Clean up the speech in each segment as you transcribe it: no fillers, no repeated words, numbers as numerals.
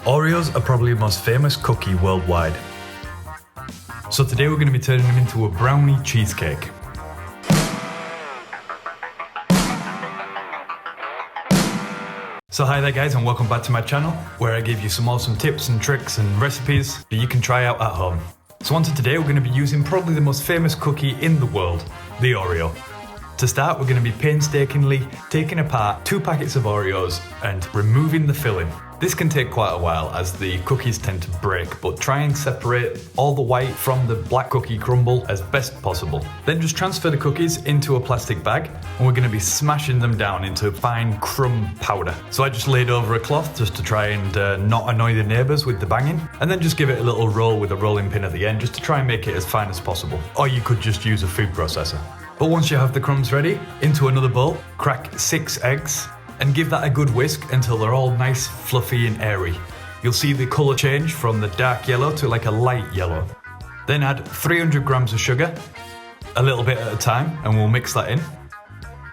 Oreos are probably the most famous cookie worldwide. So today we're going to be turning them into a brownie cheesecake. So hi there guys, and welcome back to my channel, where I give you some awesome tips and tricks and recipes that you can try out at home. So on to today, we're going to be using probably the most famous cookie in the world, the Oreo. To start, we're going to be painstakingly taking apart 2 packets of Oreos and removing the filling. This can take quite a while as the cookies tend to break, but try and separate all the white from the black cookie crumble as best possible. Then just transfer the cookies into a plastic bag, and we're going to be smashing them down into fine crumb powder. So I just laid over a cloth just to try and not annoy the neighbours with the banging, and then just give it a little roll with a rolling pin at the end just to try and make it as fine as possible. Or you could just use a food processor. But once you have the crumbs ready, into another bowl, crack 6 eggs, and give that a good whisk until they're all nice, fluffy and airy. You'll see the colour change from the dark yellow to like a light yellow. Then add 300 grams of sugar, a little bit at a time, and we'll mix that in.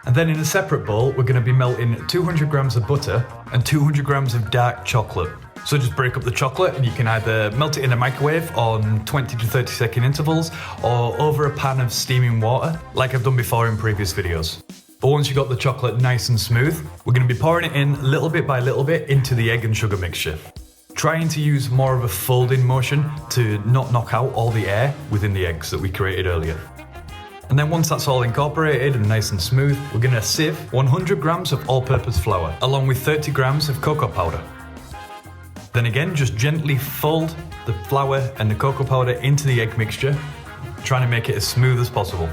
And then in a separate bowl, we're going to be melting 200 grams of butter and 200 grams of dark chocolate. So just break up the chocolate, and you can either melt it in a microwave on 20 to 30 second intervals or over a pan of steaming water, like I've done before in previous videos. But once you've got the chocolate nice and smooth, we're going to be pouring it in little bit by little bit into the egg and sugar mixture. Trying to use more of a folding motion to not knock out all the air within the eggs that we created earlier. And then once that's all incorporated and nice and smooth, we're going to sieve 100 grams of all-purpose flour, along with 30 grams of cocoa powder. Then again, just gently fold the flour and the cocoa powder into the egg mixture, trying to make it as smooth as possible.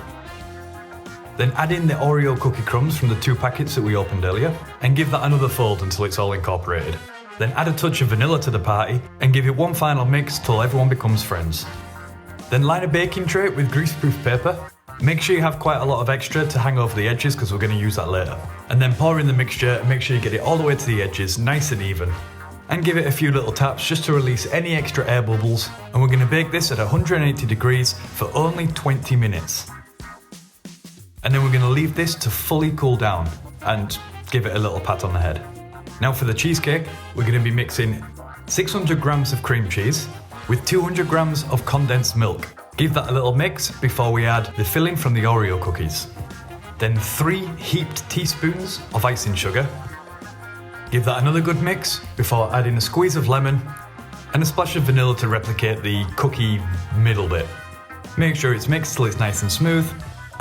Then add in the Oreo cookie crumbs from the 2 packets that we opened earlier, and give that another fold until it's all incorporated. Then add a touch of vanilla to the party, and give it one final mix till everyone becomes friends. Then line a baking tray with greaseproof paper. Make sure you have quite a lot of extra to hang over the edges because we're going to use that later. And then pour in the mixture and make sure you get it all the way to the edges, nice and even. And give it a few little taps just to release any extra air bubbles. And we're going to bake this at 180 degrees for only 20 minutes. And then we're going to leave this to fully cool down and give it a little pat on the head. Now for the cheesecake, we're going to be mixing 600 grams of cream cheese with 200 grams of condensed milk. Give that a little mix before we add the filling from the Oreo cookies. Then 3 heaped teaspoons of icing sugar. Give that another good mix before adding a squeeze of lemon and a splash of vanilla to replicate the cookie middle bit. Make sure it's mixed till it's nice and smooth,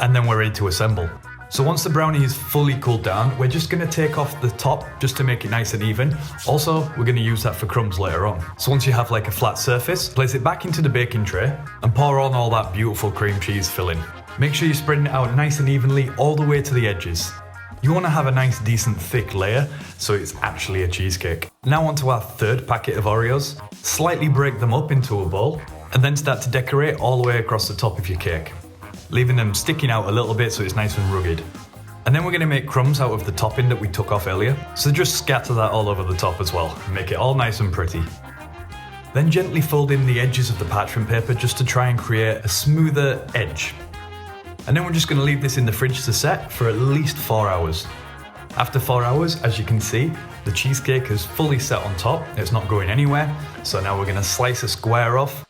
and then we're ready to assemble. So once the brownie is fully cooled down, we're just going to take off the top just to make it nice and even. Also, we're going to use that for crumbs later on. So once you have like a flat surface, place it back into the baking tray and pour on all that beautiful cream cheese filling. Make sure you're spreading it out nice and evenly all the way to the edges. You want to have a nice decent thick layer so it's actually a cheesecake. Now onto our 3rd packet of Oreos. Slightly break them up into a bowl and then start to decorate all the way across the top of your cake, leaving them sticking out a little bit so it's nice and rugged. And then we're going to make crumbs out of the topping that we took off earlier, so just scatter that all over the top as well, and make it all nice and pretty. Then gently fold in the edges of the parchment paper just to try and create a smoother edge. And then we're just going to leave this in the fridge to set for at least 4 hours. After 4 hours, as you can see, the cheesecake is fully set on top, it's not going anywhere, so now we're going to slice a square off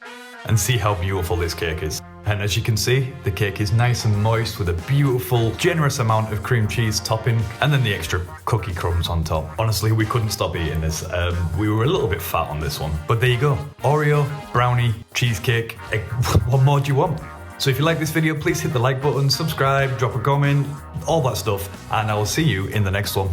and see how beautiful this cake is. And as you can see, the cake is nice and moist with a beautiful, generous amount of cream cheese topping and then the extra cookie crumbs on top. Honestly, we couldn't stop eating this. We were a little bit fat on this one. But there you go. Oreo, brownie, cheesecake. What more do you want? So if you like this video, please hit the like button, subscribe, drop a comment, all that stuff. And I will see you in the next one.